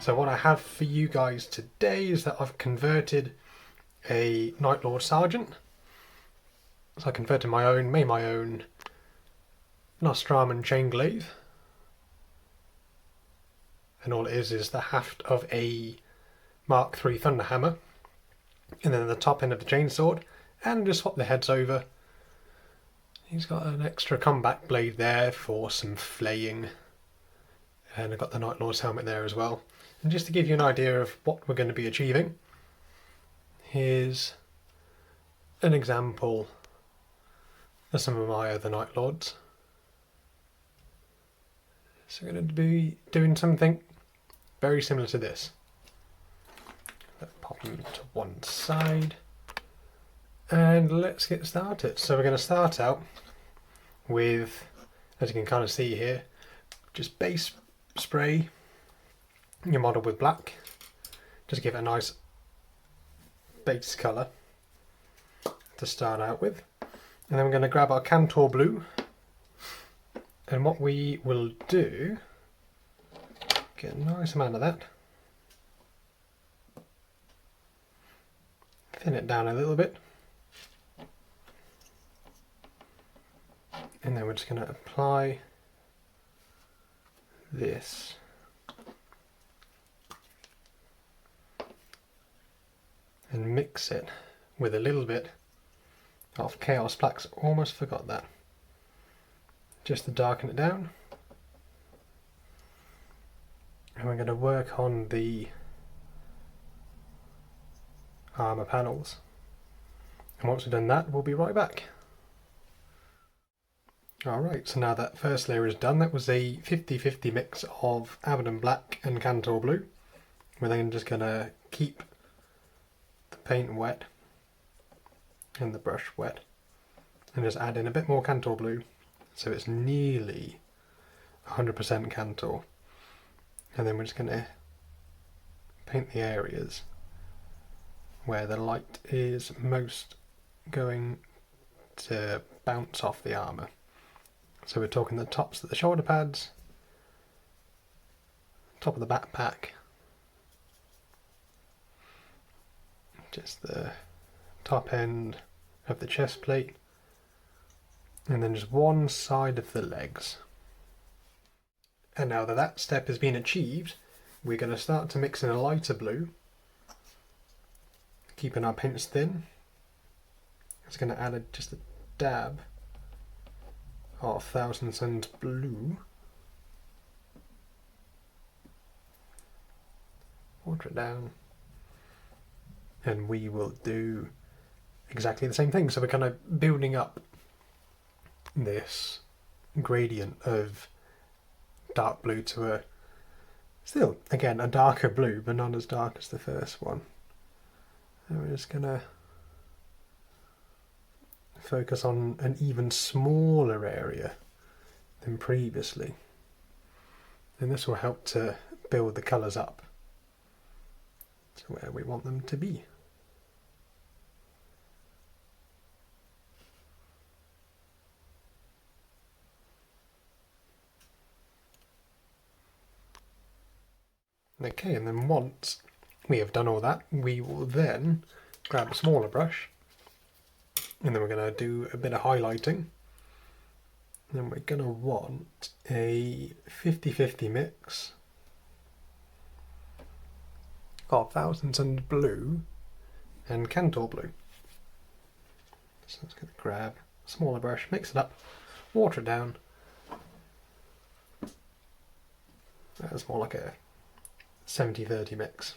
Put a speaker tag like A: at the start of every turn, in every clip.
A: So what I have for you guys today is that I've converted a Night Lord Sergeant. So I converted made my own Nostraman chain glaive. And all it is the haft of a Mark III Thunderhammer. And then the top end of the chainsword. And just swap the heads over. He's got an extra combat blade there for some flaying. And I've got the Night Lord's helmet there as well. And just to give you an idea of what we're going to be achieving, here's an example of some of my other Night Lords. So we're going to be doing something very similar to this. Let's pop them to one side. And let's get started. So we're going to start out with, as you can kind of see here, just base spray your model with black, just give it a nice base colour to start out with. And then we're going to grab our Cantor blue, and what we will do, get a nice amount of that, thin it down a little bit, and then we're just going to apply this and mix it with a little bit of Chaos Blacks. Almost forgot that. Just to darken it down. And we're going to work on the armour panels. And once we've done that, we'll be right back. Alright, so now that first layer is done, that was a 50-50 mix of Abaddon Black and Cantor Blue. We're then just going to keep the paint wet and the brush wet and just add in a bit more Cantor Blue so it's nearly 100% Cantor. And then we're just going to paint the areas where the light is most going to bounce off the armour. So we're talking the tops of the shoulder pads, top of the backpack, just the top end of the chest plate, and then just one side of the legs. And now that that step has been achieved, we're going to start to mix in a lighter blue, keeping our paints thin. It's going to add just a dab of Thousand Suns blue, water it down, and we will do exactly the same thing. So we're kind of building up this gradient of dark blue to a, still again a darker blue, but not as dark as the first one. And we're just gonna focus on an even smaller area than previously, and this will help to build the colours up to where we want them to be. Okay, and then once we have done all that, we will then grab a smaller brush, and then we're going to do a bit of highlighting. And then we're going to want a 50-50 mix of Thousand Suns blue and Cantor blue. So I'm just going to grab a smaller brush, mix it up, water it down. That's more like a 70-30 mix.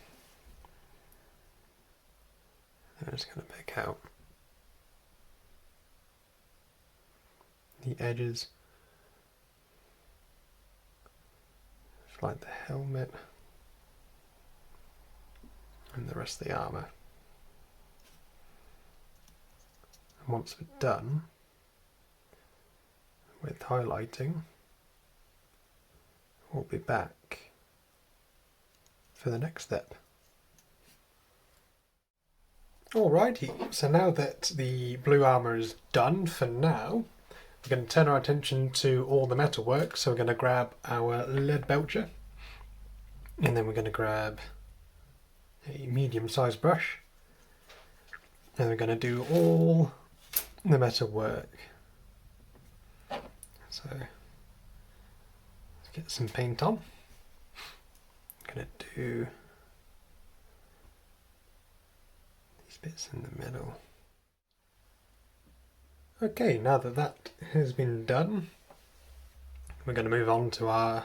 A: I'm just going to pick out the edges, like the helmet and the rest of the armour. And once we're done with highlighting, we'll be back for the next step. Alrighty, so now that the blue armour is done for now, we're going to turn our attention to all the metalwork. So we're going to grab our lead belcher, And then we're going to grab a medium-sized brush, and we're going to do all the metal work. So let's get some paint on. I'm going to do these bits in the middle. Okay, now that that has been done, we're going to move on to our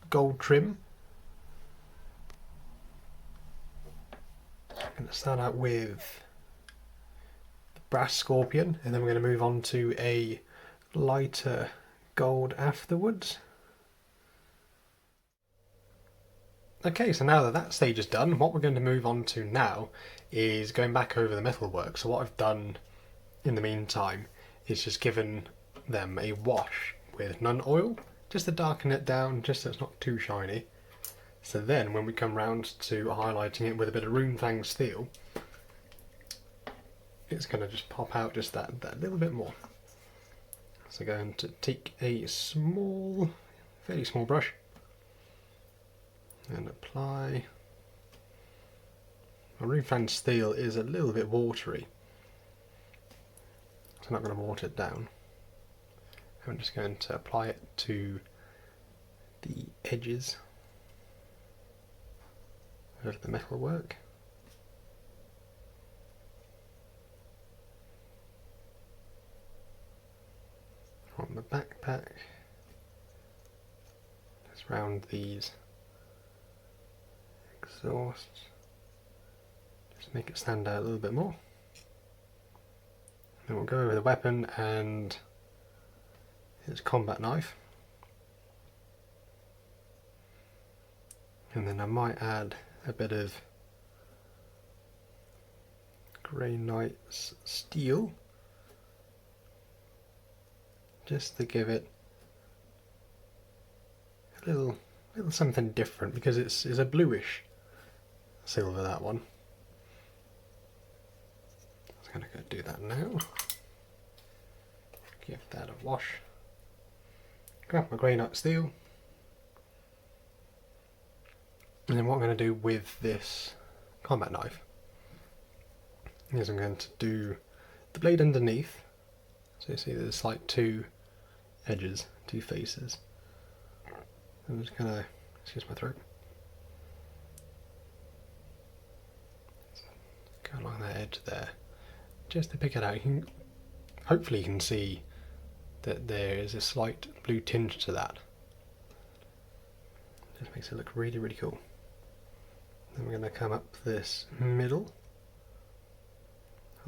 A: gold trim. I'm going to start out with the brass scorpion, and then we're going to move on to a lighter gold afterwards. Okay, so now that that stage is done, what we're going to move on to now is going back over the metalwork. So what I've done in the meantime is just given them a wash with nun oil, just to darken it down, just so it's not too shiny. So then when we come round to highlighting it with a bit of Runefang steel, it's going to just pop out just that little bit more. So going to take a small, fairly small brush and apply. My Runefang steel is a little bit watery, so I'm not going to water it down. I'm just going to apply it to the edges of the metalwork. On the backpack, just round these exhausts, just make it stand out a little bit more. Then we'll go over the weapon and its combat knife, and then I might add a bit of Grey Knight's steel, just to give it a little something different, because it's a bluish silver, that one. I'm going to go do that now. Give that a wash. Grab my Grey Knight steel. And then what I'm going to do with this combat knife is I'm going to do the blade underneath. So you see there's like two edges, two faces. I'm just going to, excuse my throat, go along that edge there, just to pick it out. Hopefully you can see that there is a slight blue tinge to that. Just makes it look really, really cool. Then we're going to come up this middle,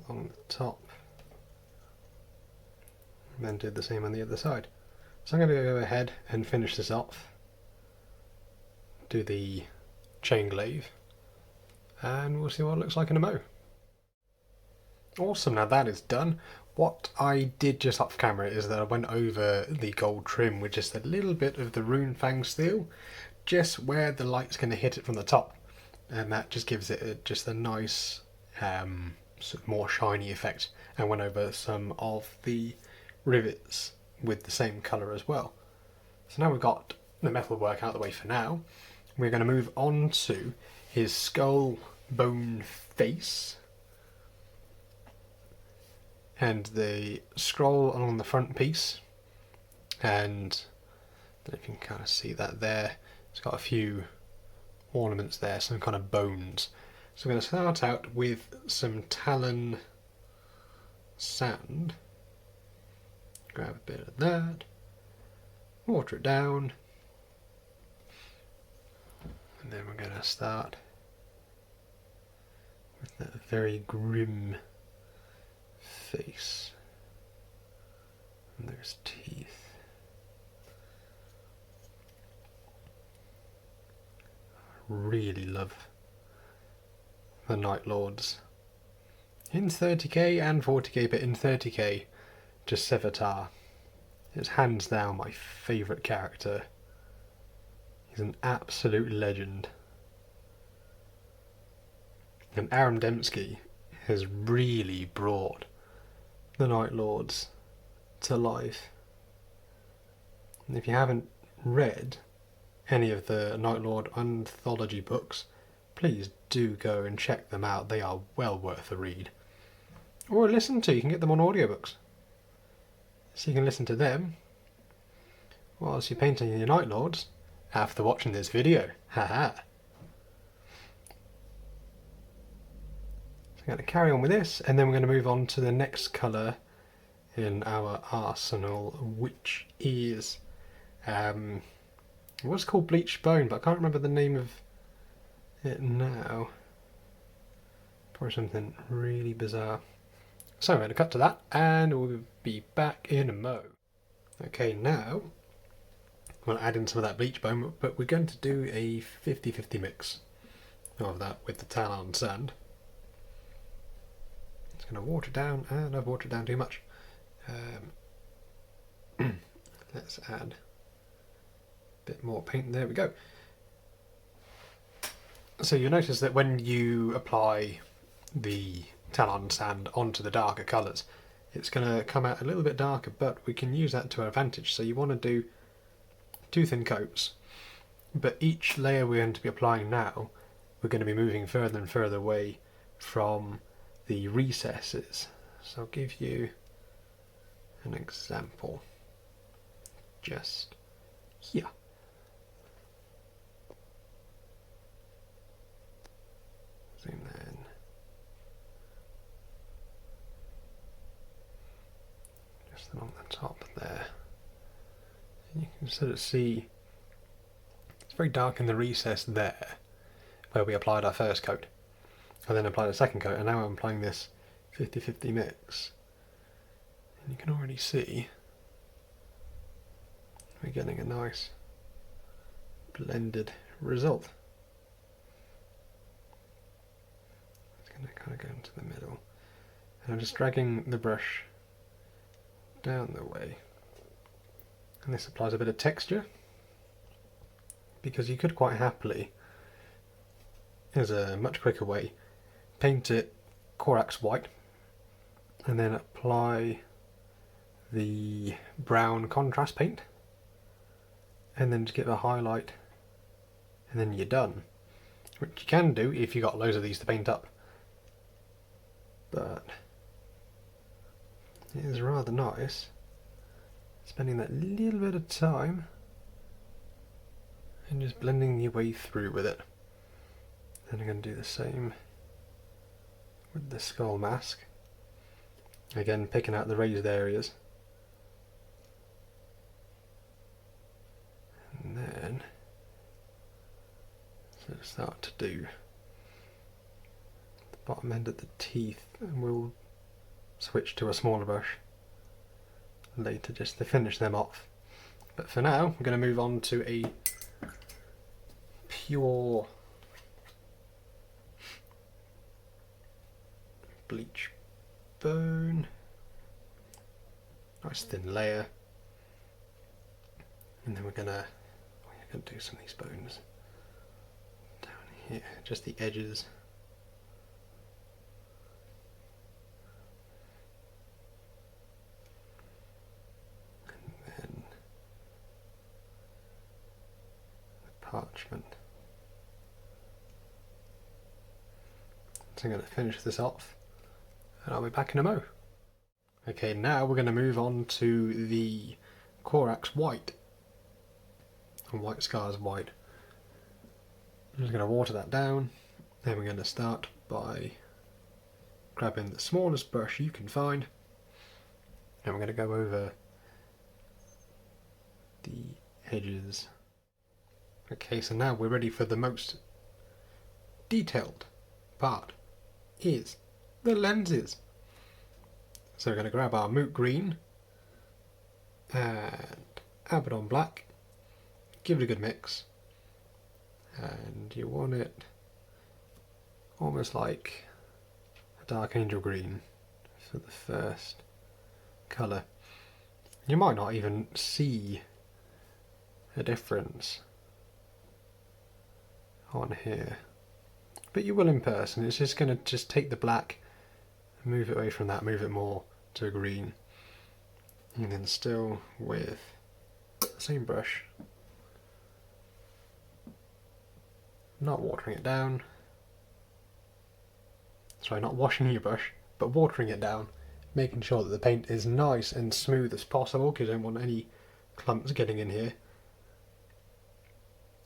A: along the top, and then do the same on the other side. So I'm going to go ahead and finish this off, do the chain glaive, and we'll see what it looks like in a mo. Awesome, now that is done. What I did just off camera is that I went over the gold trim with just a little bit of the Runefang steel, just where the light's going to hit it from the top, and that just gives it just a nice sort of more shiny effect, and went over some of the rivets with the same colour as well. So now we've got the metalwork out of the way for now. We're going to move on to his skull bone face and the scroll along the front piece, and I don't know if you can kind of see that there. It's got a few ornaments there, some kind of bones. So we're going to start out with some Talon sand. Grab a bit of that, water it down, and then we're going to start with that very grim face, and there's teeth. I really love the Night Lords in 30k and 40k, but in 30k just Sevatar is hands down my favourite character. He's an absolute legend, and Aram Dembski has really brought the Night Lords to life. And if you haven't read any of the Night Lord anthology books, please do go and check them out. They are well worth a read. Or listen to, you can get them on audiobooks. So you can listen to them whilst you're painting your Night Lords after watching this video. Haha. So I'm going to carry on with this, and then we're going to move on to the next colour in our arsenal, which is what's called bleached bone, but I can't remember the name of it now. Probably something really bizarre. So I'm going to cut to that, and we'll be back in a mo. Okay, now we'll add in some of that bleach bone, but we're going to do a 50-50 mix of that with the Talon sand. It's going to water down, and I've watered down too much. Let's add a bit more paint. There we go. So you'll notice that when you apply the Talon sand onto the darker colours, it's going to come out a little bit darker, but we can use that to our advantage. So you want to do 2 thin coats, but each layer we're going to be applying now, we're going to be moving further and further away from the recesses. So I'll give you an example just here. Zoom in. Just along the top there. And you can sort of see it's very dark in the recess there where we applied our first coat. I then applied a second coat, and now I'm applying this 50-50 mix. And you can already see we're getting a nice blended result. It's going to kind of go into the middle. And I'm just dragging the brush down the way. And this applies a bit of texture, because you could quite happily, as a much quicker way, paint it Corax white and then apply the brown contrast paint and then just give a highlight, and then you're done. Which you can do if you've got loads of these to paint up, but it is rather nice spending that little bit of time and just blending your way through with it. Then I'm going to do the same with the skull mask. Again, picking out the raised areas. And then sort of start to do the bottom end of the teeth, and we'll switch to a smaller brush later just to finish them off. But for now, we're going to move on to a pure bleach bone. Nice thin layer. And then we're going to do some of these bones down here, just the edges. And then the parchment. So I'm going to finish this off, and I'll be back in a mo. Okay, now we're going to move on to the Corax white. And White Scars white. I'm just going to water that down. Then we're going to start by grabbing the smallest brush you can find, and we're going to go over the edges. Okay, so now we're ready for the most detailed part, is the lenses. So we're going to grab our Moot Green and Abaddon Black, give it a good mix, and you want it almost like a Dark Angel Green for the first colour. You might not even see a difference on here, but you will in person. It's just going to just take the black and move it away from that, move it more to a green, and then still with the same brush not watering it down. Sorry, not washing your brush, but watering it down, making sure that the paint is nice and smooth as possible because you don't want any clumps getting in here.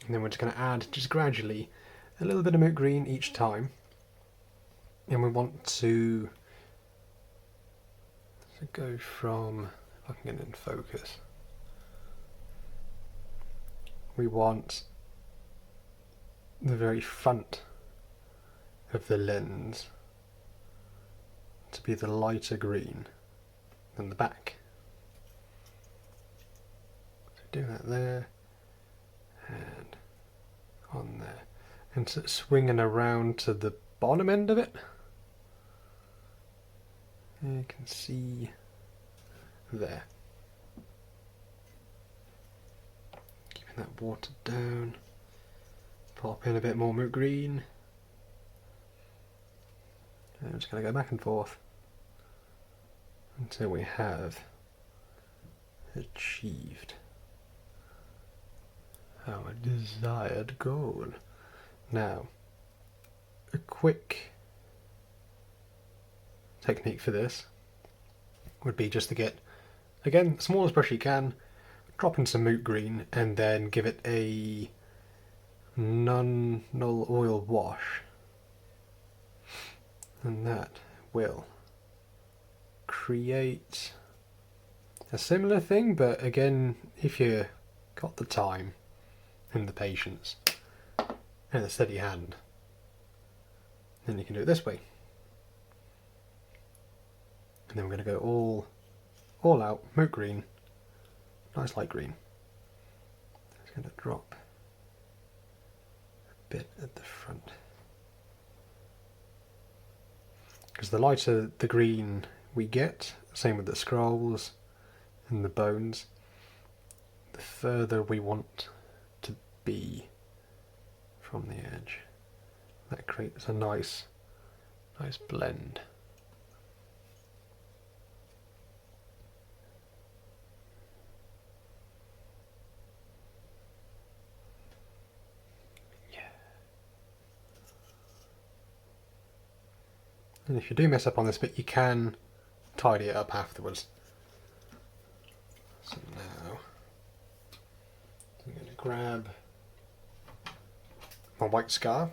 A: And then we're just going to add, just gradually, a little bit of moot green each time. And we want to go from, if I can get it in focus, we want the very front of the lens to be the lighter green than the back. So do that there, and on there, and so swinging around to the bottom end of it. And you can see there. Keeping that watered down. Pop in a bit more moot green. And I'm just going to go back and forth until we have achieved our desired goal. Now, a quick technique for this would be just to get, again, the smallest brush you can, drop in some moot green, and then give it a non-null oil wash, and that will create a similar thing, but again, if you got the time and the patience and a steady hand, then you can do it this way. And then we're going to go all out, moot green, nice light green. It's going to drop a bit at the front. Because the lighter the green we get, same with the scrolls and the bones, the further we want to be from the edge. That creates a nice blend. And if you do mess up on this bit, you can tidy it up afterwards. So now I'm going to grab my white scar,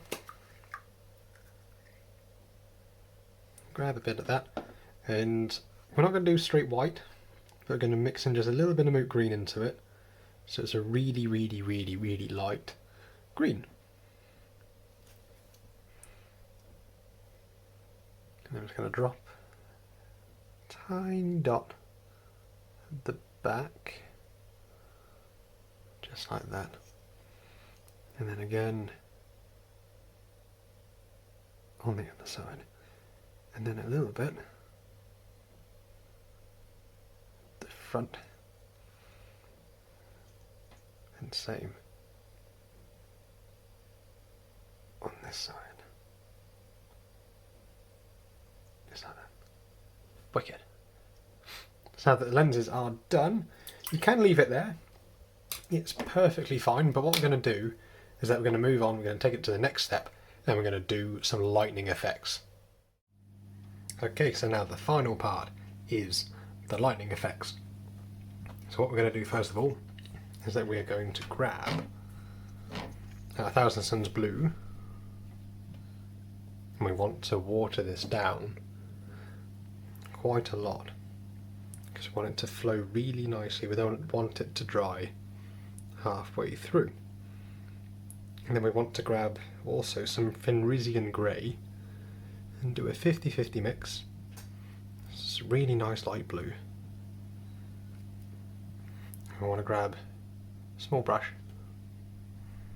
A: grab a bit of that, and we're not going to do straight white, but we're going to mix in just a little bit of moot green into it, so it's a really light green. And I'm just going to drop a tiny dot at the back, just like that. And then again on the other side. And then a little bit at the front. And same on this side. Just like that. Wicked. So now that the lenses are done, you can leave it there. It's perfectly fine, but what we're going to do is that we're going to move on, we're going to take it to the next step, and we're going to do some lightning effects. Okay, so now the final part is the lightning effects. So what we're going to do first of all is that we are going to grab our Thousand Suns blue, and we want to water this down quite a lot because we want it to flow really nicely. We don't want it to dry halfway through. And then we want to grab also some Fenrisian grey and do a 50-50 mix. It's a really nice light blue. I want to grab a small brush,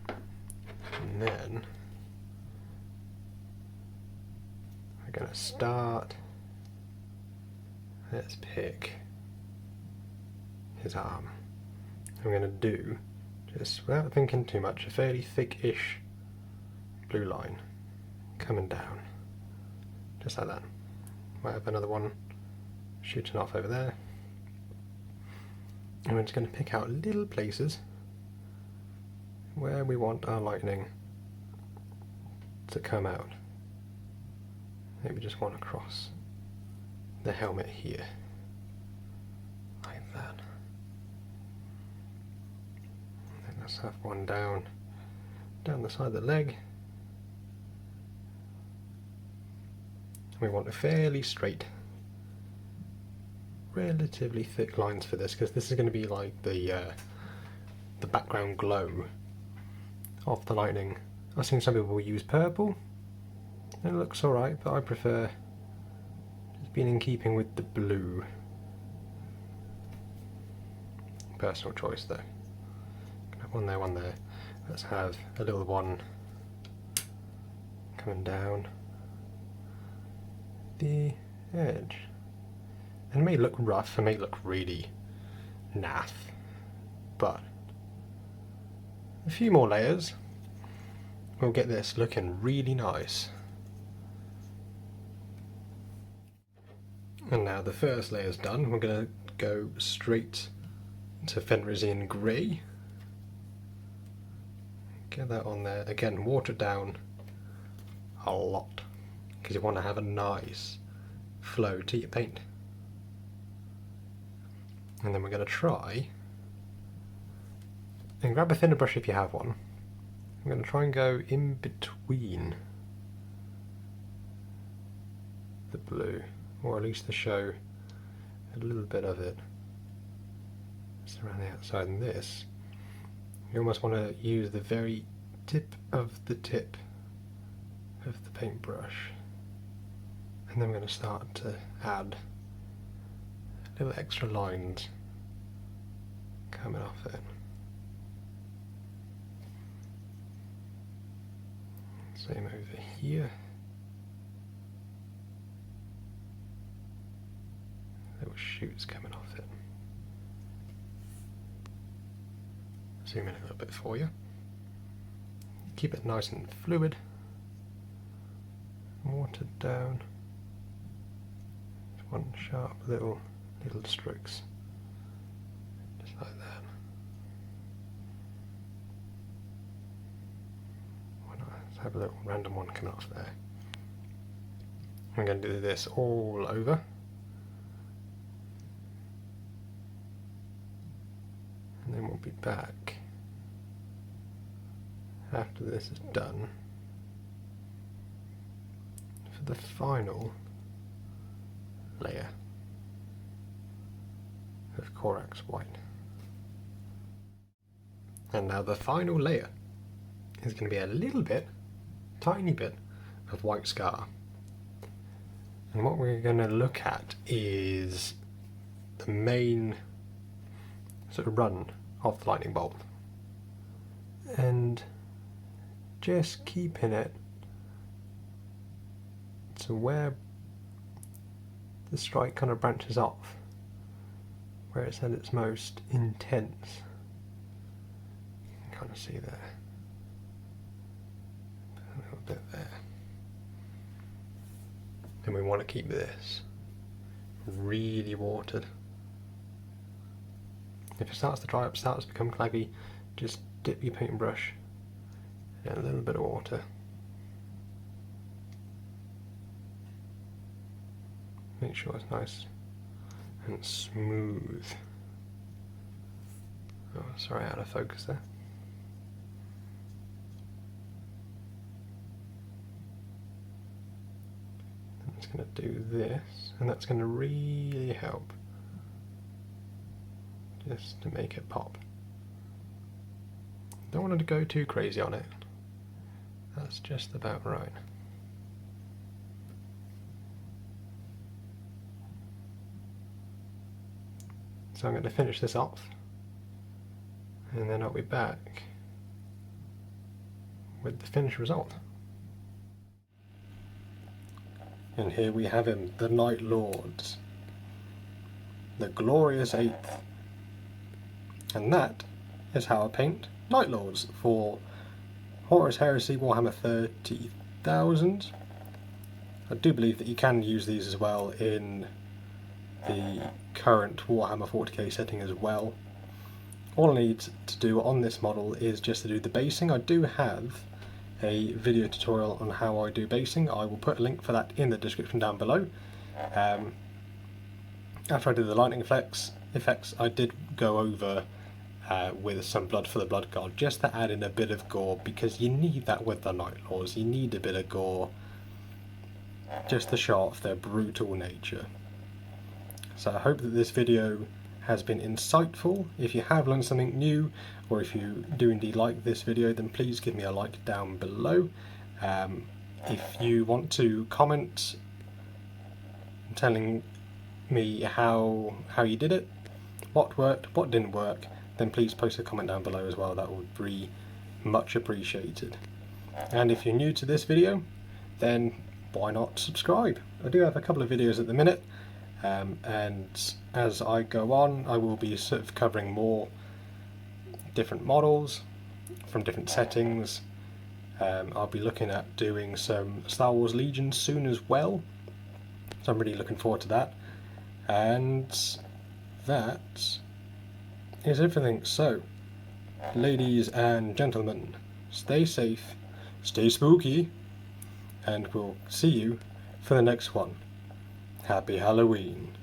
A: and then we're going to start. Let's pick his arm. I'm going to do, just without thinking too much, a fairly thick-ish blue line coming down, just like that. Might have another one shooting off over there. And we're just going to pick out little places where we want our lightning to come out. Maybe just one across the helmet here, like that. And then let's have one down the side of the leg. We want a fairly straight, relatively thick lines for this, because this is going to be like the background glow of the lightning. I've seen some people use purple. It looks alright, but I prefer just being in keeping with the blue. Personal choice though. One there, one there. Let's have a little one coming down the edge. And it may look rough, it may look really naff, but a few more layers will get this looking really nice. And now the first layer is done, we're going to go straight to Fenrisian Grey. Get that on there. Again, water it down a lot, because you want to have a nice flow to your paint. And then we're going to try and grab a thinner brush if you have one. I'm going to try and go in between the blue, or at least to show a little bit of it just around the outside. And this, you almost want to use the very tip of the paintbrush, and then we're going to start to add little extra lines coming off it. Same over here. Little shoots coming off it. Zoom in a little bit for you. Keep it nice and fluid. Watered down. Just one sharp little strokes. Just like that. Why not? Let's have a little random one coming off there. I'm going to do this all over. And then we'll be back after this is done for the final layer of Corax White. And now the final layer is going to be a little bit, tiny bit of white scar. And what we're going to look at is the main sort of run of the lightning bolt, and just keeping it to where the strike kind of branches off, where it's at its most intense. You can kind of see there, a little bit there. Then we want to keep this really watered. If it starts to dry up, starts to become claggy, just dip your paintbrush in a little bit of water. Make sure it's nice and smooth. Oh, sorry, out of focus there. I'm just going to do this, and that's going to really help, just to make it pop. Don't want it to go too crazy on it. That's just about right. So I'm going to finish this off, and then I'll be back with the finished result. And here we have him, the Night Lords, the glorious 8th. And that is how I paint Night Lords for Horus Heresy Warhammer 30,000. I do believe that you can use these as well in the current Warhammer 40k setting as well. All I need to do on this model is just to do the basing. I do have a video tutorial on how I do basing. I will put a link for that in the description down below. After I did the lightning effects, I did go over with some blood for the blood god, just to add in a bit of gore, because you need that with the Night Lords. You need a bit of gore just to show off their brutal nature. So I hope that this video has been insightful. If you have learned something new, or if you do indeed like this video, then please give me a like down below. If you want to comment telling me how you did it, what worked, what didn't work, then please post a comment down below as well. That would be much appreciated. And if you're new to this video, then why not subscribe? I do have a couple of videos at the minute, and as I go on, I will be sort of covering more different models from different settings. I'll be looking at doing some Star Wars Legion soon as well, so I'm really looking forward to that. And that is everything. So, ladies and gentlemen, stay safe, stay spooky, and we'll see you for the next one. Happy Halloween.